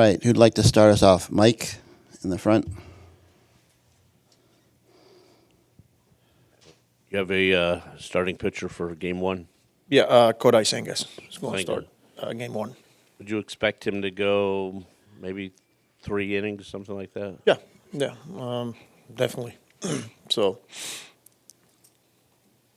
right, who'd like to start us off? Mike in the front. You have a starting pitcher for Game 1? Yeah, Kodai Senga is going to Senga. start Game 1. Would you expect him to go maybe 3 innings, something like that? Yeah, definitely. So,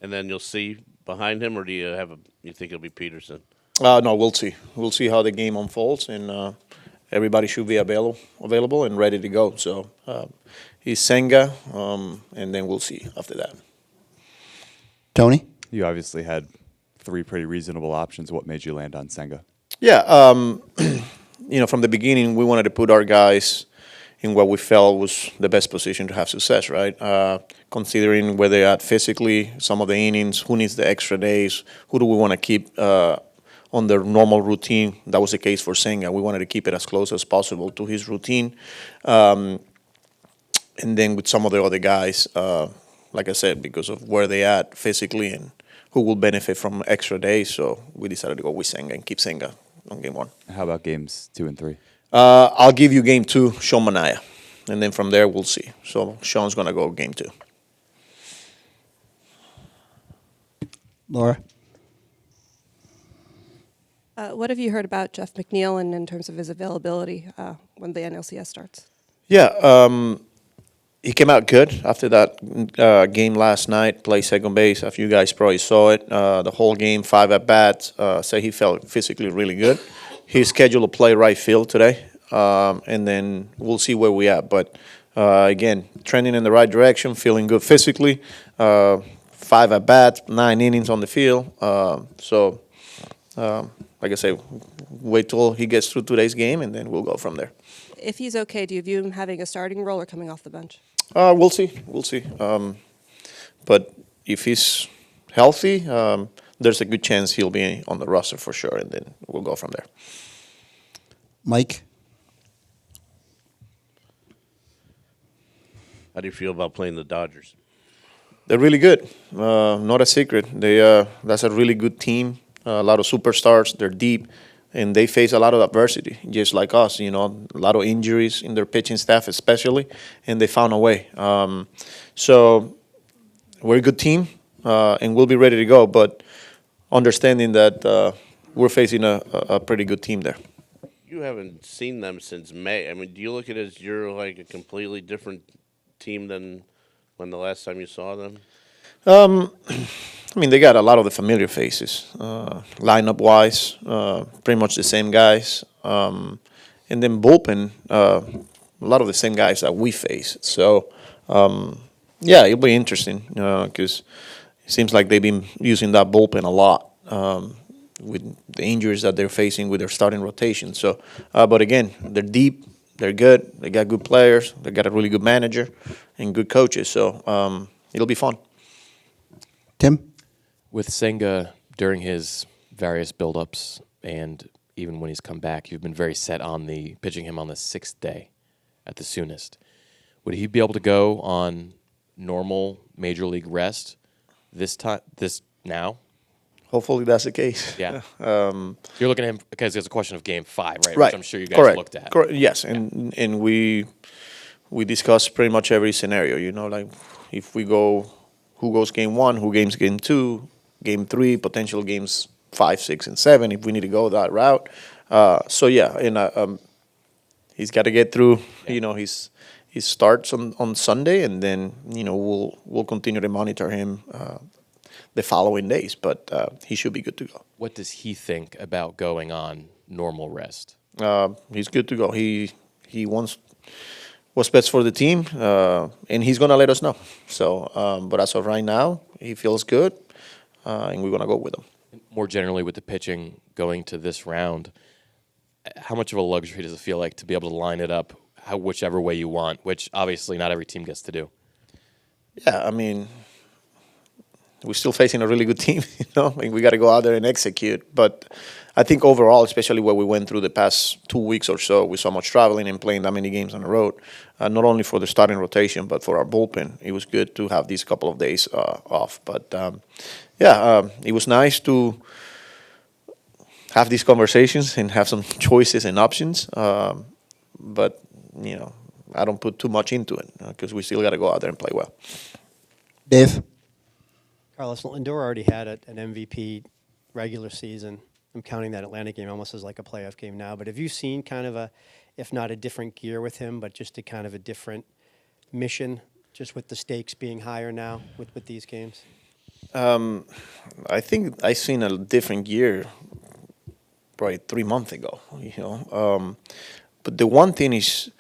And then you'll see behind him, or do you think it'll be Peterson? no, we'll see. We'll see how the game unfolds, and everybody should be available and ready to go. So, he's Senga, and then we'll see after that. Tony? You obviously had 3 pretty reasonable options. What made you land on Senga? Yeah, from the beginning, we wanted to put our guys in what we felt was the best position to have success, right? Considering where they're at physically, some of the innings, who needs the extra days, who do we want to keep on their normal routine. That was the case for Senga. We wanted to keep it as close as possible to his routine. And then with some of the other guys, like I said, because of where they at physically and who will benefit from extra days. So we decided to go with Senga and keep Senga on Game 1. How about games 2 and 3? I'll give you Game 2, Sean Manaea. And then from there, we'll see. So Sean's going to go Game 2. Laura? What have you heard about Jeff McNeil and in terms of his availability when the NLCS starts? Yeah, he came out good after that game last night, played second base. A few guys probably saw it. The whole game, 5 at-bats, say he felt physically really good. He's scheduled to play right field today, and then we'll see where we at. But, again, trending in the right direction, feeling good physically. 5 at-bats, 9 innings on the field. Like I say, wait till he gets through today's game, and then we'll go from there. If he's okay, do you view him having a starting role or coming off the bench? We'll see. We'll see. But if he's healthy, there's a good chance he'll be on the roster for sure, and then we'll go from there. Mike? How do you feel about playing the Dodgers? They're really good. Not a secret. That's a really good team. A lot of superstars. They're deep, and they face a lot of adversity, just like us. A lot of injuries in their pitching staff, especially, and they found a way. So we're a good team, and we'll be ready to go. But understanding that we're facing a pretty good team there. You haven't seen them since May. I mean, do you look at it as you're like a completely different team than when the last time you saw them? They got a lot of the familiar faces, lineup-wise, pretty much the same guys. And then bullpen, a lot of the same guys that we face. So, it'll be interesting because it seems like they've been using that bullpen a lot with the injuries that they're facing with their starting rotation. So, but again, they're deep, they're good, they got good players, they got a really good manager and good coaches. So, it'll be fun. Tim? With Senga, during his various buildups and even when he's come back, you've been very set on pitching him on the 6th day at the soonest. Would he be able to go on normal major league rest this now? Hopefully that's the case. Yeah. You're looking at him because it's a question of Game 5, right? Right. Which I'm sure you guys Correct. looked at. Correct. Yes, and we discussed pretty much every scenario. Like if we go, who goes Game 1, who games Game 2, Game 3, potential games 5, 6, and 7 if we need to go that route. He's got to get through. His starts on Sunday, and then we'll continue to monitor him the following days. But he should be good to go. What does he think about going on normal rest? He's good to go. He wants what's best for the team, and he's gonna let us know. So, but as of right now, he feels good. And we're going to go with them. More generally, with the pitching going to this round, how much of a luxury does it feel like to be able to line it up whichever way you want, which obviously not every team gets to do? Yeah, we're still facing a really good team, we got to go out there and execute. But I think overall, especially what we went through the past 2 weeks or so with so much traveling and playing that many games on the road, not only for the starting rotation, but for our bullpen, it was good to have these couple of days off. But, it was nice to have these conversations and have some choices and options. but I don't put too much into it because we still got to go out there and play well. Dave? Carlos, Lindor already had an MVP regular season. I'm counting that Atlanta game almost as like a playoff game now. But have you seen kind of if not a different gear with him, but just a kind of a different mission, just with the stakes being higher now with these games? I think I seen a different gear probably 3 months ago. But the one thing is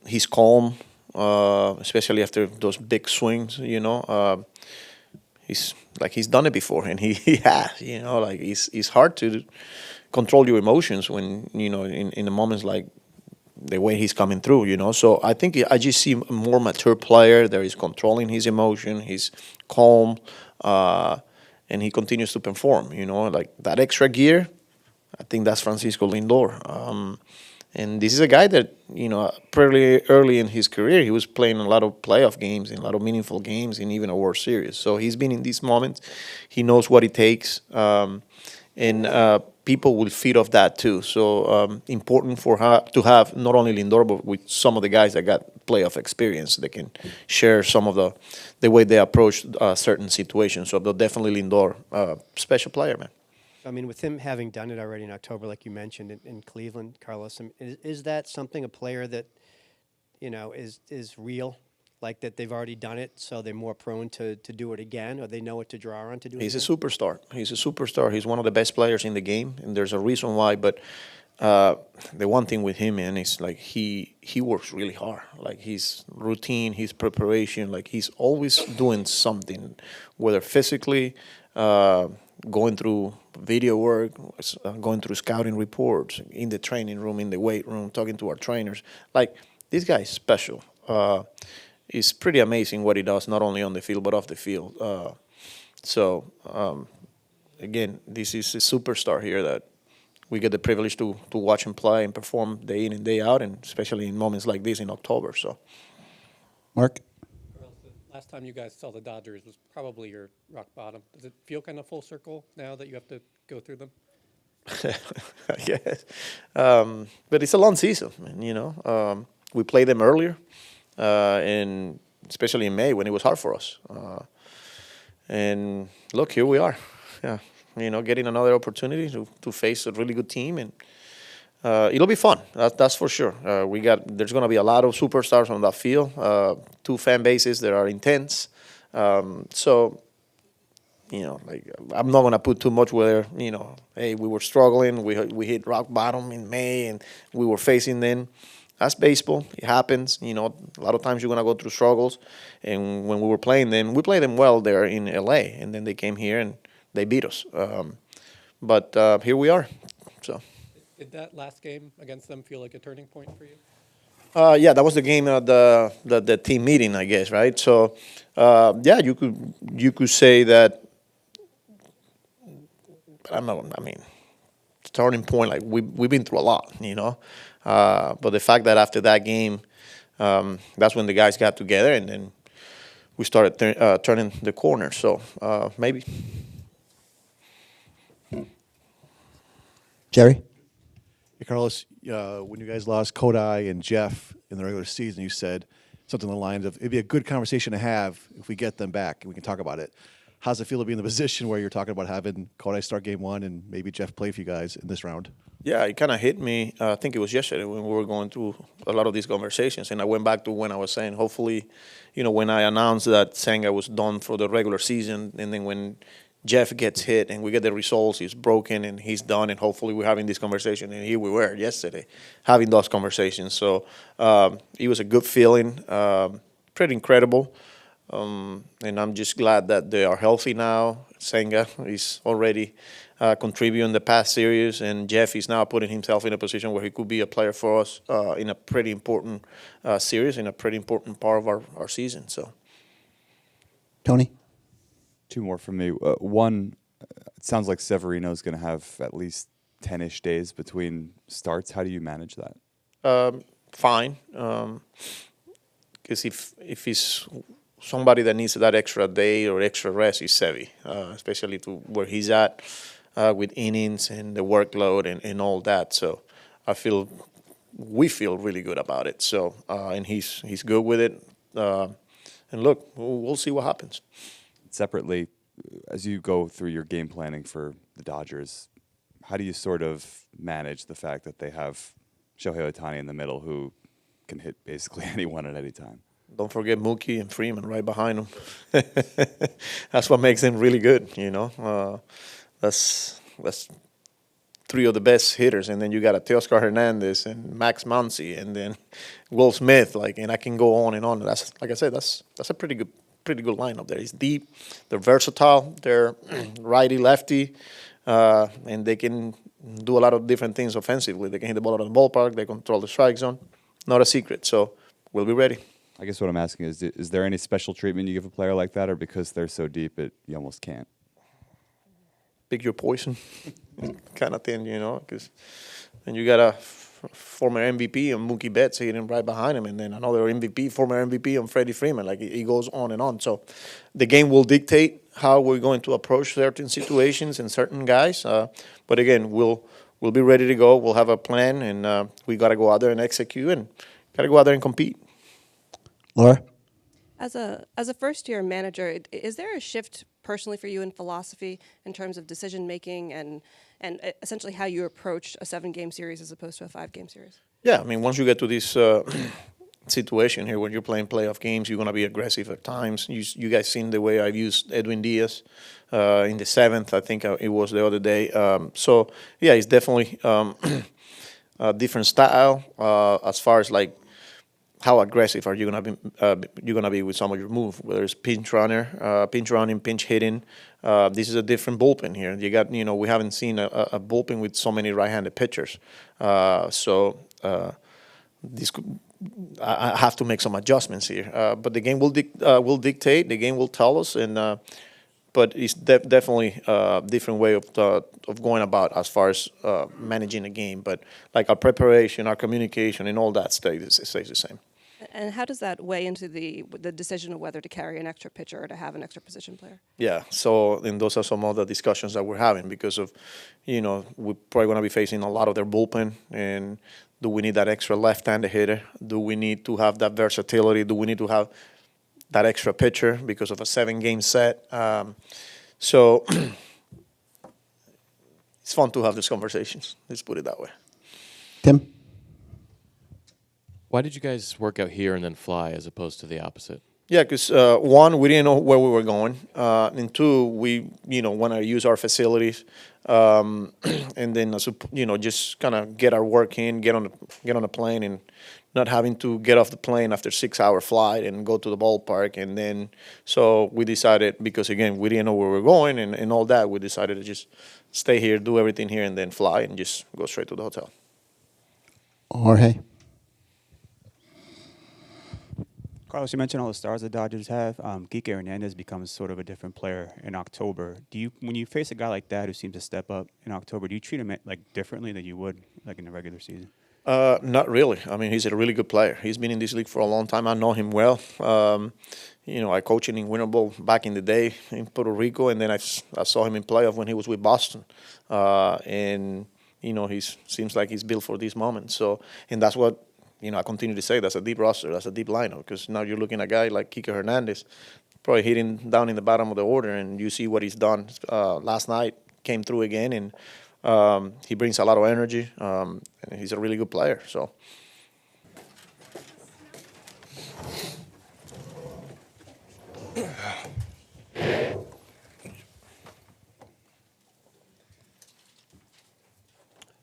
he's calm, especially after those big swings. He's done it before, and he has. It's hard to control your emotions when in the moments like the way he's coming through. So I think I just see a more mature player that is controlling his emotion. He's calm, and he continues to perform. Like that extra gear. I think that's Francisco Lindor. And this is a guy that, pretty early in his career, he was playing a lot of playoff games and a lot of meaningful games and even a World Series. So he's been in these moments. He knows what it takes. And people will feed off that too. So important for her to have not only Lindor, but with some of the guys that got playoff experience. They can share some of the way they approach certain situations. So definitely Lindor, special player, man. I mean, with him having done it already in October, like you mentioned in Cleveland, Carlos, is that something, a player that, is real? Like that they've already done it, so they're more prone to do it again, or they know what to draw on to do it He's again? a superstar. He's one of the best players in the game, and there's a reason why. But the one thing with him, man, is like he works really hard. Like his routine, his preparation, like he's always doing something, whether physically, going through video work, going through scouting reports, in the training room, in the weight room, talking to our trainers. Like, this guy is special. It's pretty amazing what he does, not only on the field, but off the field. Again, this is a superstar here that we get the privilege to watch him play and perform day in and day out, and especially in moments like this in October. So, Mark? Last time you guys saw the Dodgers was probably your rock bottom. Does it feel kind of full circle now that you have to go through them? Yes. But it's a long season, man, we played them earlier, and especially in May when it was hard for us. And look, here we are. Yeah, getting another opportunity to face a really good team, and it'll be fun. That's for sure. There's going to be a lot of superstars on that field. Two fan bases that are intense. So, I'm not going to put too much where, hey, we were struggling. We hit rock bottom in May, and we were facing them. That's baseball. It happens. A lot of times you're going to go through struggles. And when we were playing them, we played them well there in L.A., and then they came here and they beat us. But here we are. So. Did that last game against them feel like a turning point for you? Yeah, that was the game of the team meeting, I guess, right? So, yeah, you could say that. Turning point. Like we've been through a lot, But the fact that after that game, that's when the guys got together, and then we started turning the corner. So maybe. Jerry? Hey, Carlos, when you guys lost Kodai and Jeff in the regular season, you said something along the lines of, it'd be a good conversation to have if we get them back and we can talk about it. How's it feel to be in the position where you're talking about having Kodai start game one and maybe Jeff play for you guys in this round? Yeah, it kind of hit me. I think it was yesterday when we were going through a lot of these conversations, and I went back to when I was saying, hopefully, when I announced that Senga was done for the regular season, and then when Jeff gets hit and we get the results, he's broken and he's done, and hopefully we're having this conversation, and here we were yesterday having those conversations. So it was a good feeling, pretty incredible. And I'm just glad that they are healthy now. Senga is already contributing the past series, and Jeff is now putting himself in a position where he could be a player for us in a pretty important series, in a pretty important part of our season. So, Tony? Two more from me. One, it sounds like Severino's going to have at least 10-ish days between starts. How do you manage that? Fine. Because if he's somebody that needs that extra day or extra rest, is Sevy, especially to where he's at with innings and the workload and all that. So I feel we feel really good about it. So and he's good with it. And look, we'll see what happens. Separately, as you go through your game planning for the Dodgers, how do you sort of manage the fact that they have Shohei Ohtani in the middle who can hit basically anyone at any time? Don't forget Mookie and Freeman right behind him. That's what makes them really good, you know. That's three of the best hitters, and then you got a Teoscar Hernandez and Max Muncy, and then Will Smith, and I can go on and on. That's, like I said, that's a pretty good lineup there. It's deep, they're versatile, they're righty lefty, and they can do a lot of different things offensively. They can hit the ball out of the ballpark, they control the strike zone. Not a secret, so we'll be ready. I guess what I'm asking is there any special treatment you give a player like that, or because they're so deep, you almost can't? Pick your poison kind of thing, you know, because then you got a former MVP and Mookie Betts hitting right behind him, and then another former MVP and Freddie Freeman. It goes on and on. So the game will dictate how we're going to approach certain situations and certain guys. But again, we'll be ready to go. We'll have a plan, and we got to go out there and execute, and got to go out there and compete. Laura? As a first-year manager, is there a shift personally for you in philosophy in terms of decision making and essentially how you approach a 7-game series as opposed to a 5-game series? Yeah, I mean, once you get to this situation here when you're playing playoff games, you're going to be aggressive at times. You guys seen the way I've used Edwin Diaz in the 7th, I think it was the other day. So yeah, it's definitely a different style as far as how aggressive are you gonna be with some of your move? Whether it's pinch running, pinch hitting. This is a different bullpen here. You got we haven't seen a bullpen with so many right-handed pitchers. So I have to make some adjustments here. But the game will dictate. The game will tell us, and but it's definitely a different way of going about as far as managing a game. But our preparation, our communication, and all that stays the same. And how does that weigh into the decision of whether to carry an extra pitcher or to have an extra position player? Yeah, and those are some of the discussions that we're having because of, we're probably going to be facing a lot of their bullpen. And do we need that extra left-handed hitter? Do we need to have that versatility? Do we need to have that extra pitcher because of a 7-game set? So it's fun to have these conversations. Let's put it that way. Tim? Why did you guys work out here and then fly as opposed to the opposite? Yeah, because one, we didn't know where we were going, and two, we want to use our facilities, and then just kind of get our work in, get on the plane, and not having to get off the plane after 6-hour flight and go to the ballpark, and then so we decided, because again we didn't know where we were going and all that, we decided to just stay here, do everything here, and then fly and just go straight to the hotel. Jorge? Carlos, you mentioned all the stars the Dodgers have. Kike Hernandez becomes sort of a different player in October. When you face a guy like that who seems to step up in October, do you treat him differently than you would in the regular season? Not really. I mean, he's a really good player. He's been in this league for a long time. I know him well. I coached him in Winter Bowl back in the day in Puerto Rico, and then I saw him in playoff when he was with Boston. And he seems like he's built for this moment. So, and that's what. I continue to say that's a deep roster, that's a deep lineup, because now you're looking at a guy like Kike Hernandez, probably hitting down in the bottom of the order, and you see what he's done last night, came through again, and he brings a lot of energy, and he's a really good player. So.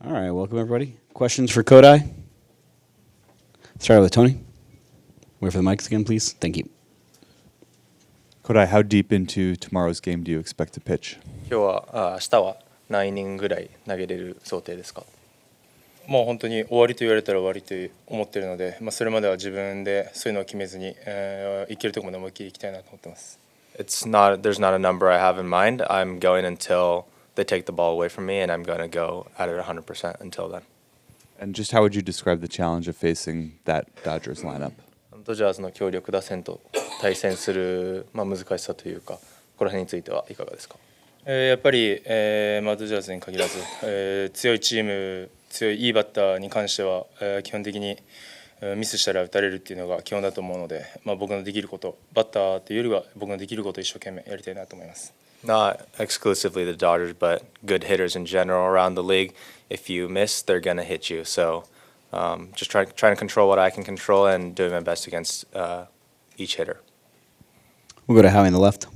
All right, welcome everybody. Questions for Kodai? Start with Tony. Wait for the mics again, please. Thank you. Kodai, how deep into tomorrow's game do you expect to pitch? 今日は明日は何イニングぐらい投げれる想定ですか？もう本当に終わりと言われたら終わりと思っているので、それまでは自分でそういうのを決めずに、いけるところまで思いっきりいきたいなと思ってます。There's not a number I have in mind. I'm going until they take the ball away from me, and I'm going to go at it 100% until then. And just how would you describe the challenge of facing that Dodgers lineup? ドジャースの強力打線と対戦する、難しさというか、この辺についてはいかがですか？やっぱり、ドジャースに限らず、強いチーム強いいいバッターに関しては、基本的にミスしたら打たれるっていうのが基本だと思うので、僕のできること、バッターというよりは僕のできることを一生懸命やりたいなと思います。Not exclusively the Dodgers, but good hitters in general around the league. If you miss, they're going to hit you. So just trying to control what I can control and doing my best against each hitter. We'll go to Howie on the left.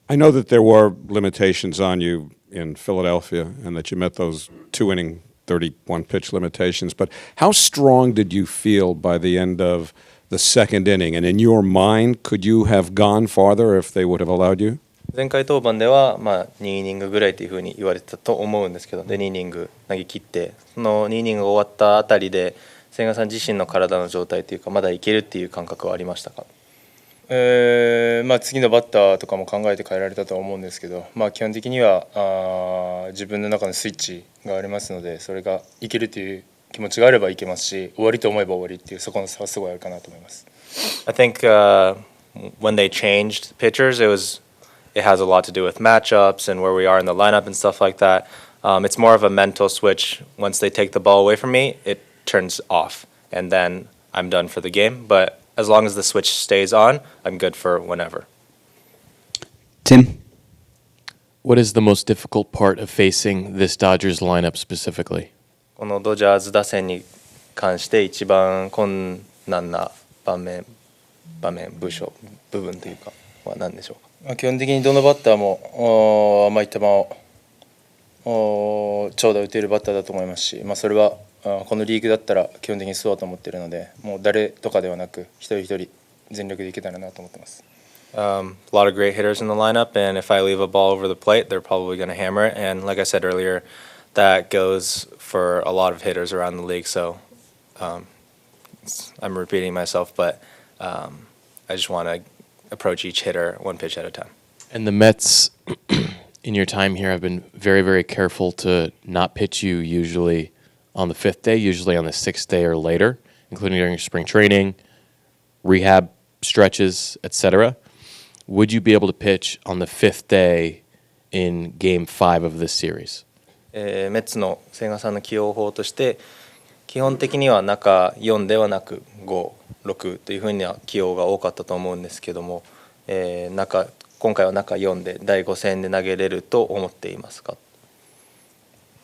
I know that there were limitations on you in Philadelphia and that you met those 2-inning, 31-pitch limitations, but how strong did you feel by the end of the second inning? And in your mind, could you have gone farther if they would have allowed you? 前回登板では、2イニングぐらいというふうに言われてたと思うんですけど、で2イニング投げ切って、その2イニングが終わったあたりで千賀さん自身の体の状態というか、まだいけるっていう感覚はありましたか？次のバッターとかも考えて変えられたとは思うんですけど、基本的には自分の中のスイッチがありますので、それがいけるという気持ちがあればいけますし、終わりと思えば終わりっていうそこの差はすごいあるかなと思います。I think when they changed pitchers, it has a lot to do with matchups and where we are in the lineup and stuff like that. It's more of a mental switch. Once they take the ball away from me, it turns off, and then I'm done for the game. But as long as the switch stays on, I'm good for whenever. Tim? What is the most difficult part of facing this Dodgers lineup specifically? このドジャーズ打線に関して一番困難な部分というかは何でしょうか？基本的にどのバッターも甘い球を長打打てるバッターだと思いますし、それはこのリーグだったら基本的にそうだと思っているので、もう誰とかではなく一人一人全力でいけたらなと思ってます。A lot of great hitters in the lineup, and if I leave a ball over the plate, they're probably going to hammer it. And like I said earlier, that goes for a lot of hitters around the league. So I'm repeating myself, but I just want to approach each hitter one pitch at a time. And the Mets, in your time here, have been very, very careful to not pitch you usually on the fifth day, usually on the sixth day or later, including during spring training, rehab stretches, etc. Would you be able to pitch on the fifth day in Game 5 of this series? メッツの千賀さんの起用法として基本的には中4ではなく5、6というふうな起用が多かったと思うんですけども、今回は中4で第5戦で投げれると思っていますか？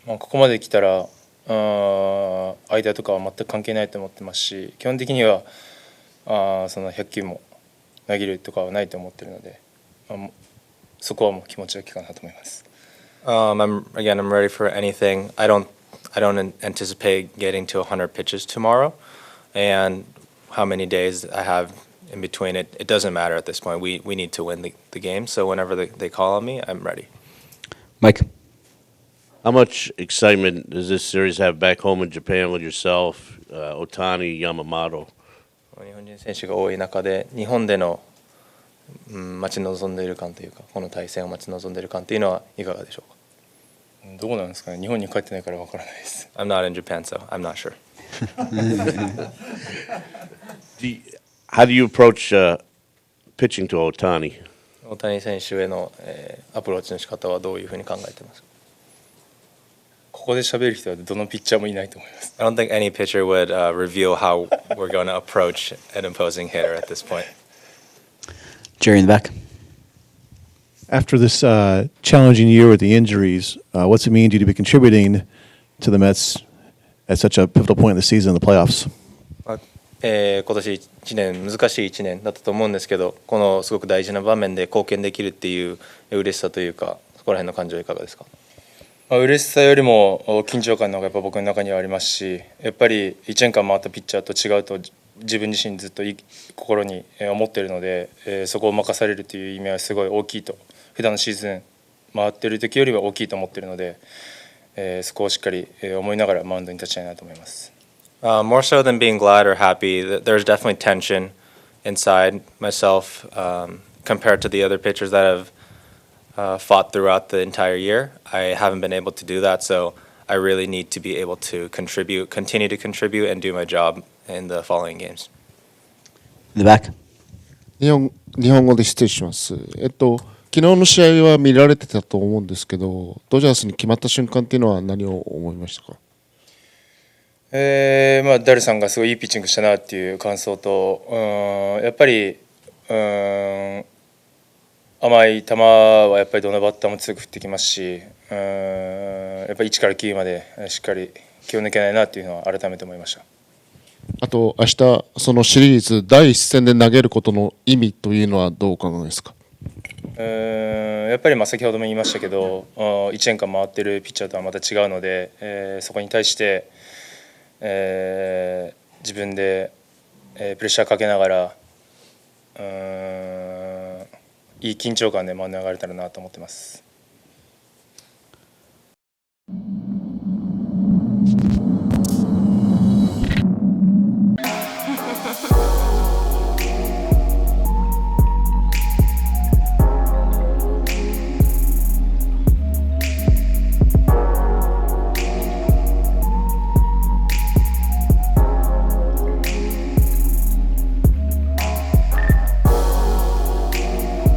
ここまで来たら間とかは全く関係ないと思ってますし、基本的にはその100球も投げるとかはないと思っているので、そこはもう気持ちだけかなと思います。I'm ready for anything. I don't anticipate getting to 100 pitches tomorrow, and how many days I have in between it doesn't matter at this point. We need to win the game, so whenever they call on me, I'm ready. Mike? How much excitement does this series have back home in Japan with yourself, Otani, Yamamoto? 日本人選手が多い中で日本での待ち望んでいる感というか、この対戦を待ち望んでいる感というのはいかがでしょうか？どうなんですかね。日本に帰ってないからわからないです。I'm not in Japan, so I'm not sure. How do you approach pitching to Otani? 大谷選手へのアプローチの仕方はどういうふうに考えてますか？ここで喋る人はどのピッチャーもいないと思います。I don't think any pitcher would reveal how we're going to approach an opposing hitter at this point. Jerry in the back. After this challenging year with the injuries, what's it mean to you to be contributing to the Mets at such a pivotal point in the season in the playoffs? 今年1年難しい1年だったと思うんですけど、このすごく大事な場面で貢献できるっていう嬉しさというか、そこら辺の感情はいかがですか？嬉しさよりも緊張感の方がやっぱ僕の中にはありますし、やっぱり1年間回ったピッチャーと違うと自分自身ずっと心に思っているので、そこを任されるという意味はすごい大きいと、普段のシーズン回っている時よりは大きいと思っているので、そこをしっかり思いながらマウンドに立ちたいなと思います。More so than being glad or happy, there's definitely tension inside myself compared to the other pitchers that have fought throughout the entire year. I haven't been able to do that, so I really need to be able to continue to contribute, and do my job in the following games. In the back. 日本語で失礼します。昨日の試合は見られてたと思うんですけど、ドジャースに決まった瞬間っていうのは何を思いましたか？まあ、ダルさんがすごいいいピッチングしたなっていう感想と、やっぱり甘い球はやっぱりどのバッターも強く振ってきますし、やっぱり1から9までしっかり気を抜けないなっていうのは改めて思いました。あと明日そのシリーズ第一戦で投げることの意味というのはどうお考えですか？やっぱりまあ先ほども言いましたけど、1年間回ってるピッチャーとはまた違うので、そこに対して、自分で、プレッシャーかけながらいい緊張感で回りながられたらなと思ってます。